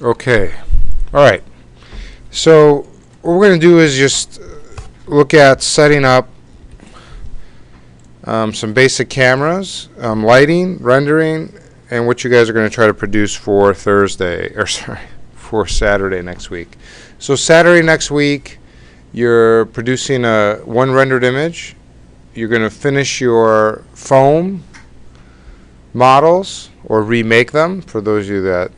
Okay. All right. So what we're going to do is just look at setting up some basic cameras, lighting, rendering, and what you guys are going to try to produce for Thursday, or sorry, for Saturday next week. So Saturday next week, you're producing one rendered image. You're going to finish your foam models or remake them for those of you that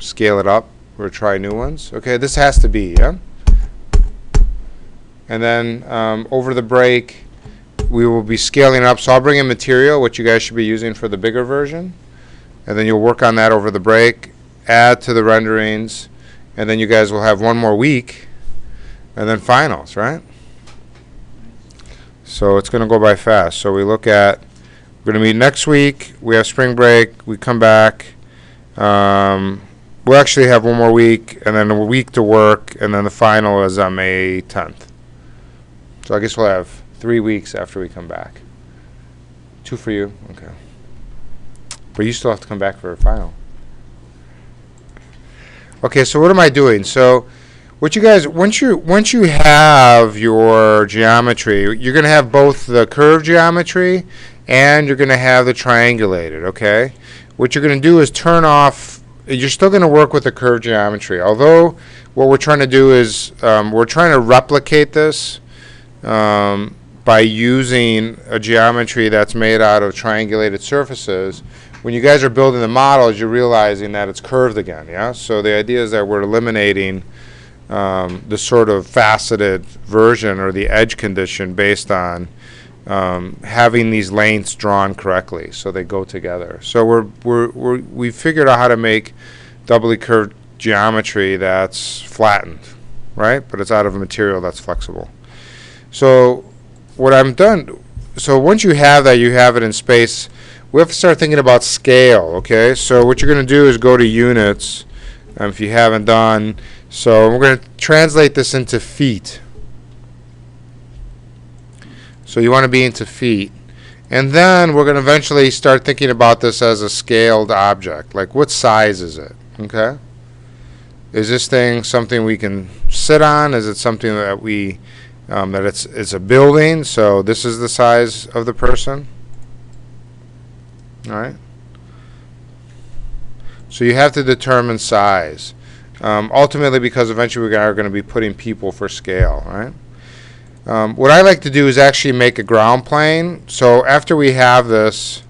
scale it up or try new ones. Okay, this has to be, yeah? And then over the break, we will be scaling up. So I'll bring in material, which you guys should be using for the bigger version. And then you'll work on that over the break, add to the renderings, and then you guys will have one more week, and then finals, right? So it's going to go by fast. So we look at, we're going to meet next week. We have spring break. We come back. We'll actually have one more week, and then a week to work, and then the final is on May 10th. So I guess we'll have 3 weeks after we come back. 2 for you. Okay. But you still have to come back for a final. Okay, so what am I doing? So what you guys, once you have your geometry, you're going to have both the curved geometry and you're going to have the triangulated, okay? What you're going to do is turn off, you're still going to work with the curved geometry, although what we're trying to do is we're trying to replicate this by using a geometry that's made out of triangulated surfaces. When you guys are building the models, you're realizing that it's curved again, yeah? So the idea is that we're eliminating the sort of faceted version or the edge condition based on having these lengths drawn correctly so they go together. So we've figured out how to make doubly curved geometry that's flattened, right? But it's out of a material that's flexible. So what I'm done, so once you have that, you have it in space, we have to start thinking about scale, okay? So what you're going to do is go to units, if you haven't done. So we're going to translate this into feet. So you want to be into feet. And then we're going to eventually start thinking about this as a scaled object. Like, what size is it, okay? Is this thing something we can sit on? Is it something that we, that it's a building, so this is the size of the person? All right. So you have to determine size. Ultimately, because eventually we are going to be putting people for scale, right? What I like to do is actually make a ground plane. So after we have this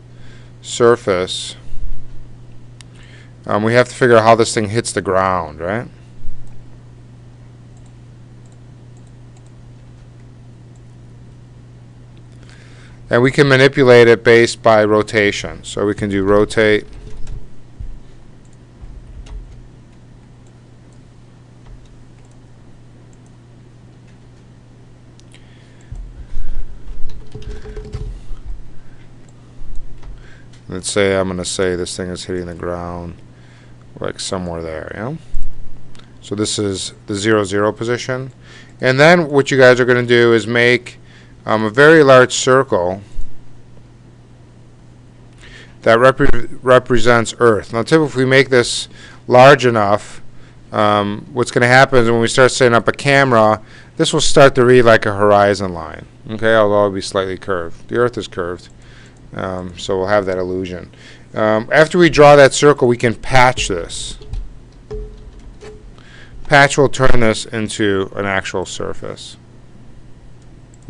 surface, we have to figure out how this thing hits the ground, right? And we can manipulate it based by rotation. So we can do rotate. Let's say I'm going to say this thing is hitting the ground like somewhere there, yeah? So this is the 0, 0 position. And then what you guys are going to do is make a very large circle that represents Earth. Now typically if we make this large enough, what's going to happen is when we start setting up a camera, this will start to read like a horizon line, okay, although it'll be slightly curved. The Earth is curved. So we'll have that illusion. After we draw that circle, we can patch this. Patch will turn this into an actual surface.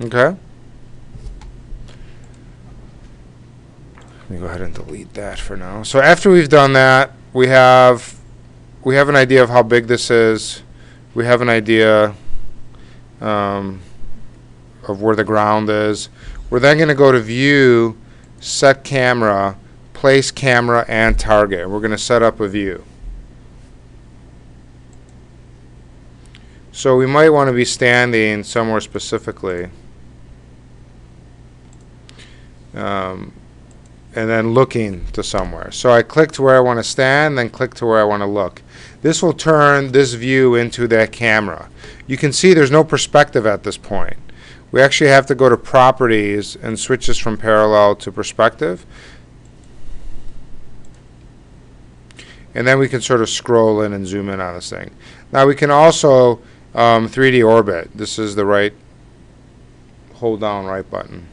Okay? Let me go ahead and delete that for now. So after we've done that, we have an idea of how big this is. We have an idea of where the ground is. We're then going to go to View, Set Camera, Place Camera, and Target. We're going to set up a view. So we might want to be standing somewhere specifically. And then looking to somewhere. So I click to where I want to stand, then click to where I want to look. This will turn this view into that camera. You can see there's no perspective at this point. We actually have to go to Properties and switch this from parallel to perspective. And then we can sort of scroll in and zoom in on this thing. Now we can also 3D orbit. This is the right, hold down right button.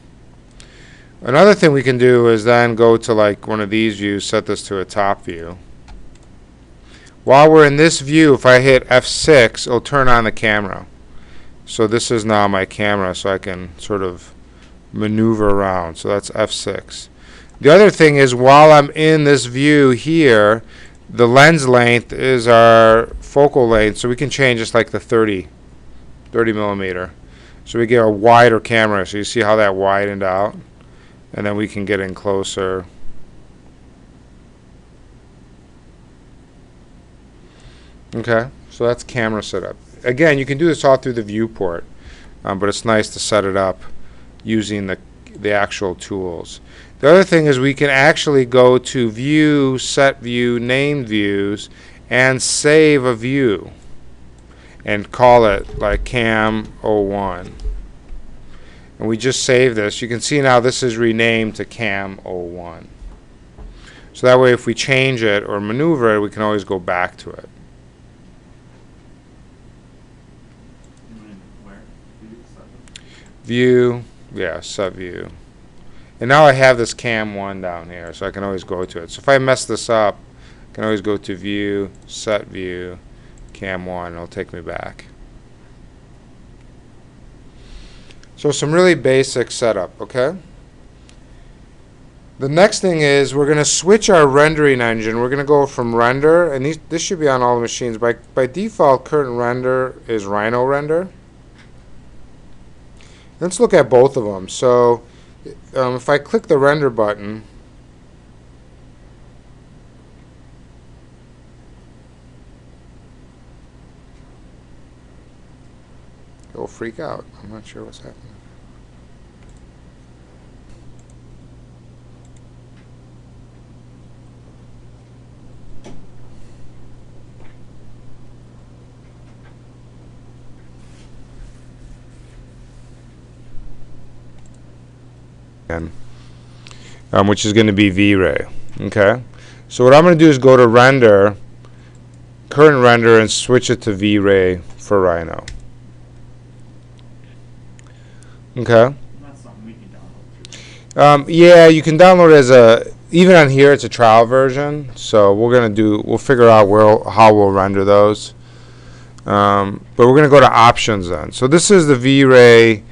Another thing we can do is then go to like one of these views, set this to a top view. While we're in this view, if I hit F6, it'll turn on the camera. So this is now my camera, so I can sort of maneuver around. So that's F6. The other thing is, while I'm in this view here, the lens length is our focal length, so we can change just like the 30 millimeter. So we get a wider camera, so you see how that widened out? And then we can get in closer. Okay, so that's camera setup. Again, you can do this all through the viewport, but it's nice to set it up using the actual tools. The other thing is we can actually go to View, Set View, Named Views, and save a view and call it like Cam 01. And we just save this. You can see now this is renamed to Cam 01. So that way if we change it or maneuver it, we can always go back to it. View, yeah, Set View. And now I have this Cam 1 down here, so I can always go to it. So if I mess this up, I can always go to View, Set View, Cam 1, and it'll take me back. So some really basic setup, okay? The next thing is we're going to switch our rendering engine. We're going to go from render, and this should be on all the machines. By default, current render is Rhino Render. Let's look at both of them. So if I click the render button, it will freak out. I'm not sure what's happening. Which is going to be V-Ray. Okay, so what I'm going to do is go to render, current render, and switch it to V-Ray for Rhino. Okay. That's something we can download too. Yeah, you can download it as a, even on here it's a trial version. So we'll figure out how we'll render those. But we're going to go to options then. So this is the V-Ray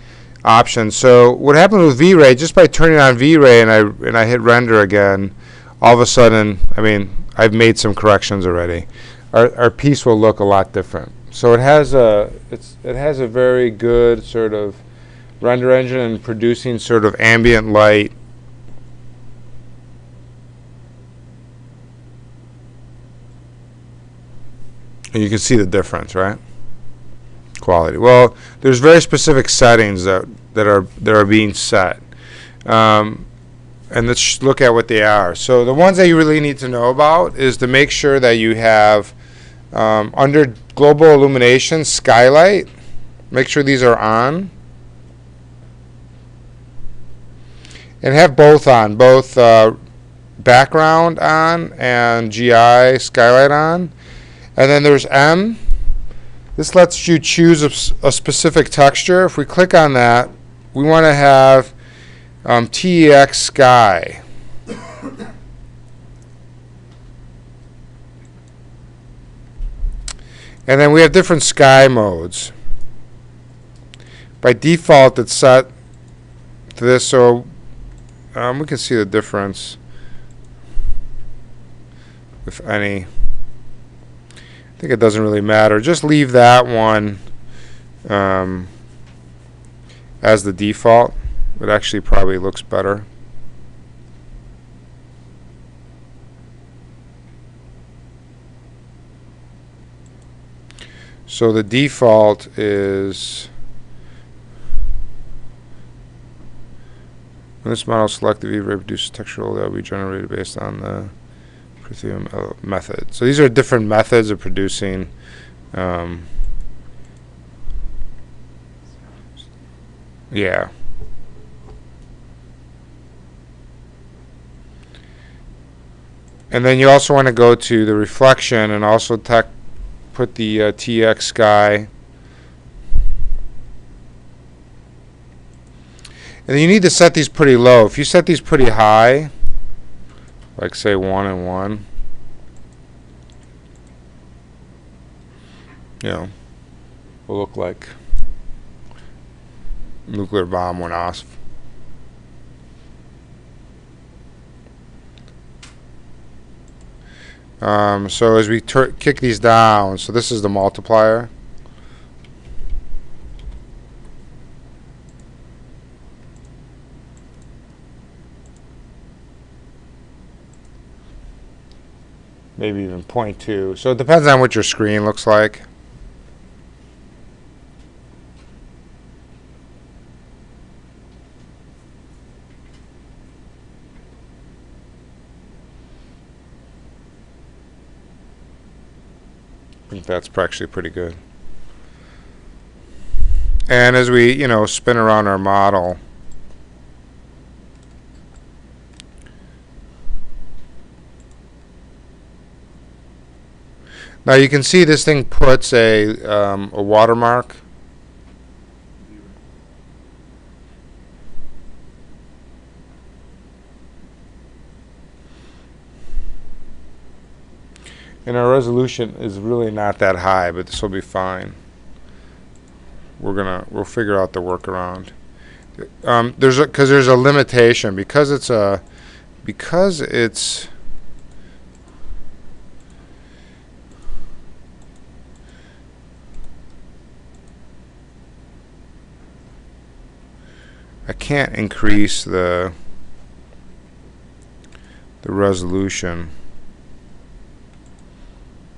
option. So what happened with V-Ray, just by turning on V-Ray and I hit render again, all of a sudden, I mean, I've made some corrections already. Our piece will look a lot different. So it has a very good sort of render engine and producing sort of ambient light. And you can see the difference, right? Quality. Well, there's very specific settings that are being set, and let's look at what they are. So the ones that you really need to know about is to make sure that you have under global illumination skylight. Make sure these are on, and have both on, both background on and GI skylight on, and then there's M. This lets you choose a specific texture. If we click on that, we want to have TEX Sky. And then we have different sky modes. By default, it's set to this, so we can see the difference, if any. I think it doesn't really matter. Just leave that one as the default. It actually probably looks better. So the default is, when this model selected V-Ray produces textural that will be generated based on the Pythium method. So these are different methods of producing yeah. And then you also want to go to the reflection and also put the TX sky. And you need to set these pretty low. If you set these pretty high, like say 1 and 1, you know, will look like nuclear bomb went off. So as we kick these down, so this is the multiplier. Maybe even 0.2. So it depends on what your screen looks like. I think that's actually pretty good. And as we, spin around our model, now you can see this thing puts a watermark. And our resolution is really not that high, but this will be fine. We'll figure out the workaround. There's a limitation because it's I can't increase the resolution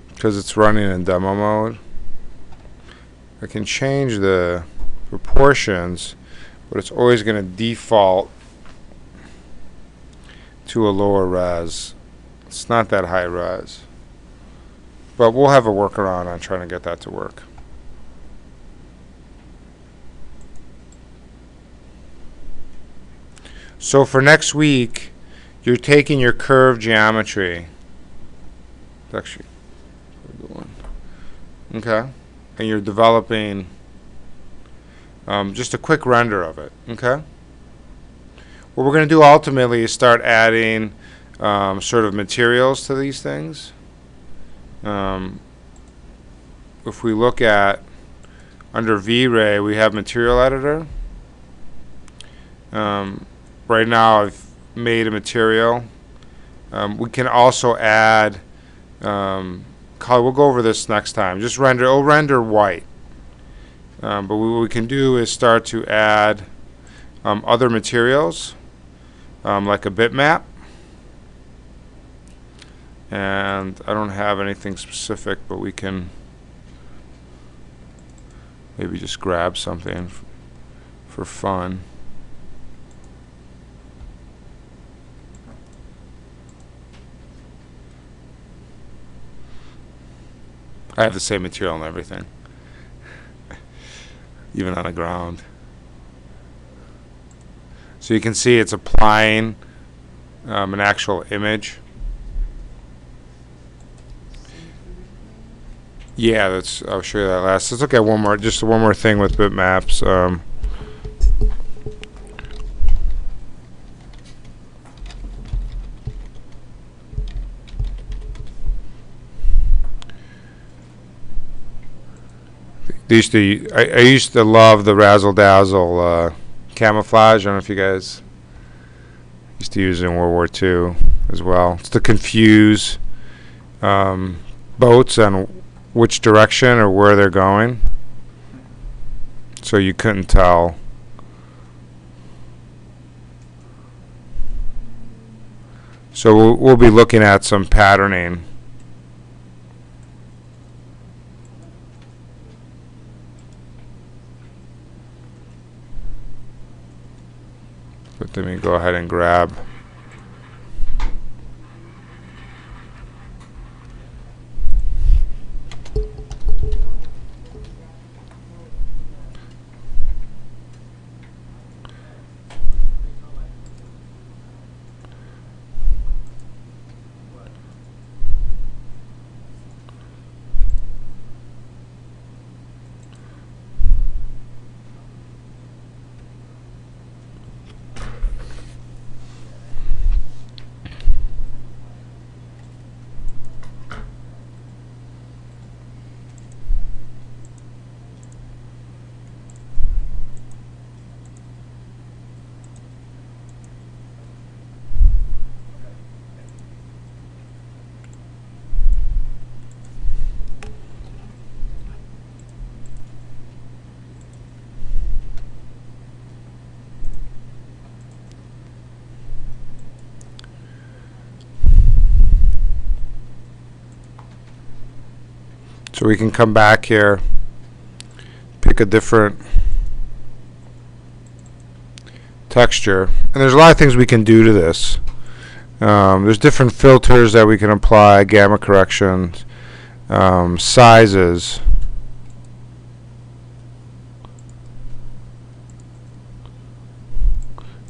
because it's running in demo mode. I can change the proportions, but it's always going to default to a lower res. It's not that high res, but we'll have a workaround on trying to get that to work. So for next week, you're taking your curve geometry. It's actually a good one. Okay. And you're developing just a quick render of it. Okay. What we're going to do ultimately is start adding sort of materials to these things. If we look at under V-Ray, we have material editor. Right now I've made a material. We can also add color. We'll go over this next time. Just it'll render white. But what we can do is start to add other materials like a bitmap. And I don't have anything specific, but we can maybe just grab something for fun. I have the same material and everything, even on the ground. So you can see it's applying an actual image. Yeah, I'll show you that last. Let's look at just one more thing with bitmaps. I used to love the razzle dazzle camouflage. I don't know if you guys used to use it in World War II as well. It's to confuse boats on which direction or where they're going, so you couldn't tell. So we'll be looking at some patterning. But let me go ahead and grab. So we can come back here, pick a different texture, and there's a lot of things we can do to this. There's different filters that we can apply, gamma corrections, sizes.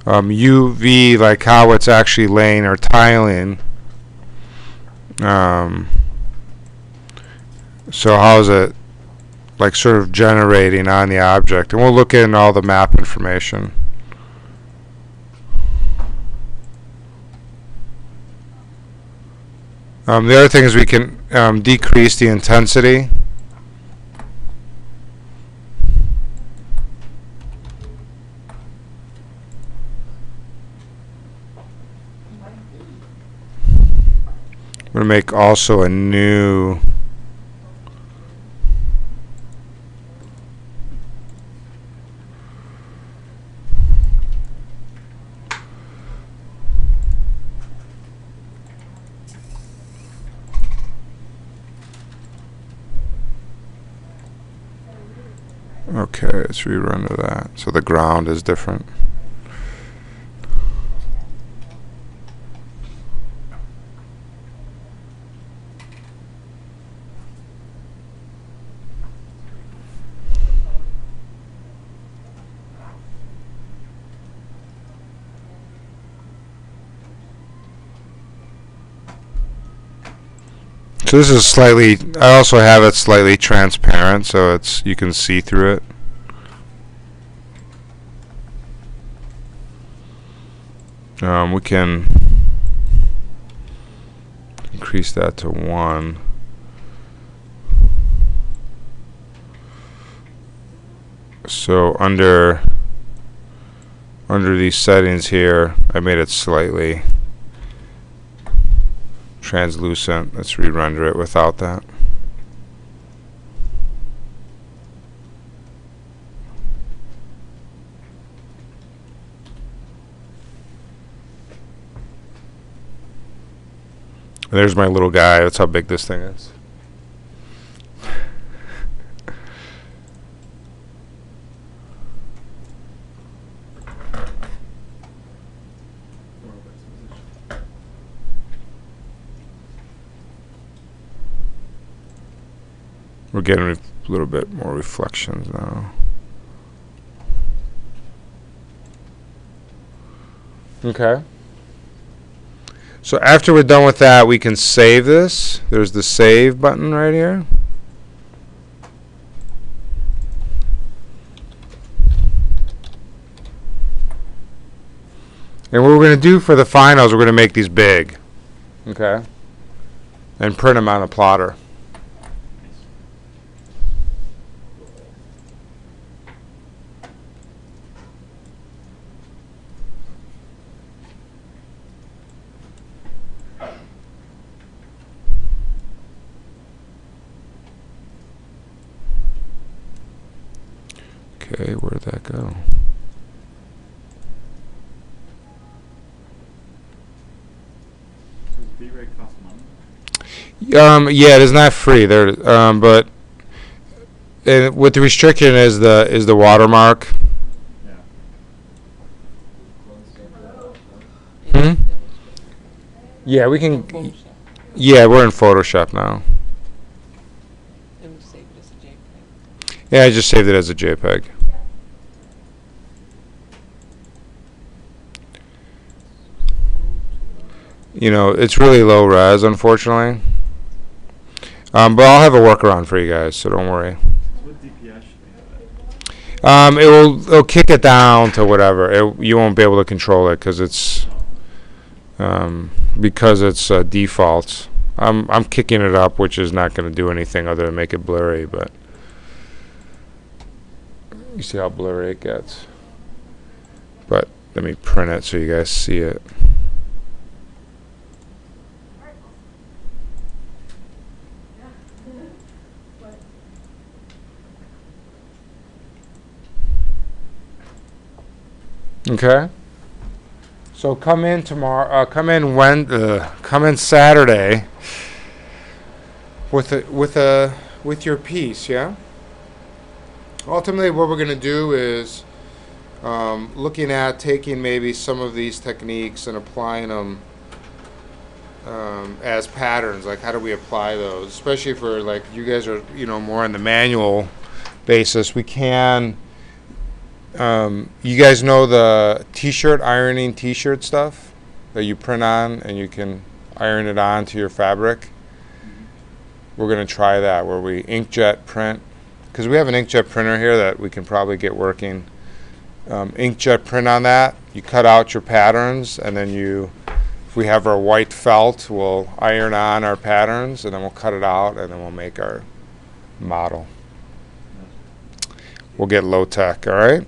UV, like how it's actually laying or tiling. So how is it like sort of generating on the object? And we'll look in all the map information. The other thing is we can decrease the intensity. I'm going to make also a new okay, let's rerun to that. So the ground is different. So this is slightly, I also have it slightly transparent so it's, you can see through it. We can increase that to 1. So under these settings here, I made it slightly translucent. Let's re-render it without that. There's my little guy. That's how big this thing is. We're getting a little bit more reflections now. Okay. So after we're done with that, we can save this. There's the save button right here. And what we're going to do for the finals, we're going to make these big. Okay. And print them on a plotter. Okay, where'd that go? Does V-Ray cost money? Yeah, it is not free there, but what the restriction is the watermark. Yeah. Hmm? Yeah, we can. Yeah, we're in Photoshop now. It was saved as a JPEG. Yeah, I just saved it as a JPEG. You know, it's really low res, unfortunately. But I'll have a workaround for you guys, so don't worry. So what DPI should we have it? It'll kick it down to whatever. You won't be able to control it because it's defaults. I'm kicking it up, which is not going to do anything other than make it blurry. But you see how blurry it gets. But let me print it so you guys see it. Okay. So come in tomorrow. Come in Saturday with a with your piece, yeah? Ultimately, what we're going to do is looking at taking maybe some of these techniques and applying them as patterns. Like, how do we apply those? Especially for, like, you guys are, more on the manual basis. We can, you guys know the t-shirt, ironing t-shirt stuff that you print on and you can iron it onto your fabric? We're going to try that where we inkjet print, because we have an inkjet printer here that we can probably get working. Inkjet print on that. You cut out your patterns, and then if we have our white felt, we'll iron on our patterns, and then we'll cut it out, and then we'll make our model. We'll get low tech, all right?